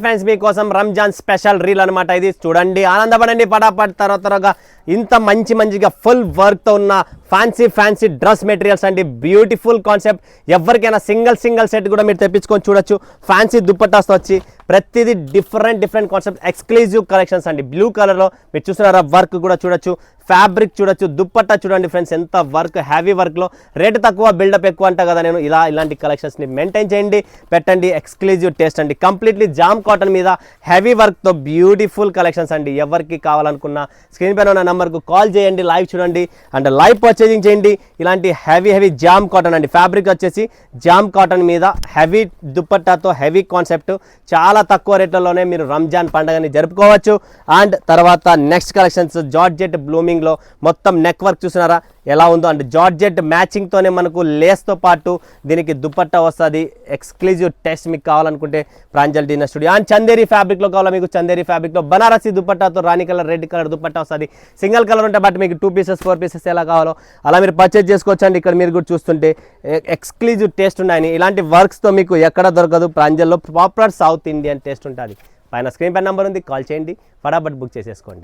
Friends మీకోసం Ramzan special reel అనమాట ఇది. చూడండి, ఆనందపడండి పటాపట్. త్వరగా ఇంత మంచిగా ఫుల్ వర్క్తో ఉన్న ఫ్యాన్సీ డ్రెస్ మెటీరియల్స్ అండి. Beautiful concept. ఎవరికైనా సింగిల్ సెట్ కూడా మీరు తెప్పించుకొని చూడొచ్చు. ఫ్యాన్సీ దుప్పట్టాస్తో వచ్చి ప్రతిదీ డిఫరెంట్ కాన్సెప్ట్, ఎక్స్క్లూజివ్ కలెక్షన్స్ అండి. బ్లూ కలర్లో మీరు చూస్తున్నారా, వర్క్ కూడా చూడొచ్చు, ఫ్యాబ్రిక్ చూడొచ్చు, దుప్పట్టా చూడండి ఫ్రెండ్స్ ఎంత వర్క్, హ్యావీ వర్క్లో. రేటు తక్కువ బిల్డప్ ఎక్కువ అంట కదా నేను. ఇలాంటి కలెక్షన్స్ని మెయింటైన్ చేయండి, పెట్టండి. ఎక్స్క్లూజివ్ టేస్ట్ అండి. కంప్లీట్లీ జామ్ కాటన్ మీద హెవీ వర్క్తో బ్యూటిఫుల్ కలెక్షన్స్ అండి. ఎవరికి కావాలనుకున్న స్క్రీన్ పైన ఉన్న నెంబర్కు కాల్ చేయండి, లైవ్ చూడండి అండ్ లైవ్ పర్చేజింగ్ చేయండి. ఇలాంటి హెవీ జామ్ కాటన్ అండి. ఫ్యాబ్రిక్ వచ్చేసి జామ్ కాటన్ మీద హెవీ దుప్పట్టాతో హెవీ కాన్సెప్ట్. చాలా తక్కువ రేట్లలోనే మీరు రంజాన్ పండుగని జరుపుకోవచ్చు. అండ్ తర్వాత నెక్స్ట్ కలెక్షన్స్ జార్జెట్ బ్లూమింగ్లో మొత్తం నెక్ వర్క్ చూసినారా ఎలా ఉందో. అండ్ జార్జెట్ మ్యాచింగ్తోనే మనకు లేస్తో పాటు దీనికి దుప్పట్టా వస్తుంది. ఎక్స్క్లూజివ్ టెస్ట్ మీకు కావాలనుకుంటే Pranjal dinner studio. And Chanderi ఫ్యాబ్రిక్లో కావాలా మీకు, చందేరి ఫ్యాబ్రిక్లో బనారసి దుప్పట్టాతో రాణి కలర్, రెడ్ కలర్ దుప్పట్టా వస్తుంది. సింగిల్ కలర్ ఉంటే బట్ మీకు 2 పీసెస్ 4 పీసెస్ ఎలా కావాలో అలా మీరు పర్చేజ్ చేసుకోవచ్చు అండి. ఇక్కడ మీరు కూడా చూస్తుంటే ఎక్స్క్లూజివ్ టేస్ట్ ఉన్నాయని. ఇలాంటి వర్క్స్తో మీకు ఎక్కడ దొరకదు. ప్రాంజల్లో ప్రాపర్ సౌత్ ఇండియన్ టేస్ట్ ఉంటుంది. పైన స్క్రీన్ పైన నెంబర్ ఉంది, కాల్ చేయండి, ఫటాఫట్ బుక్ చేసేసుకోండి.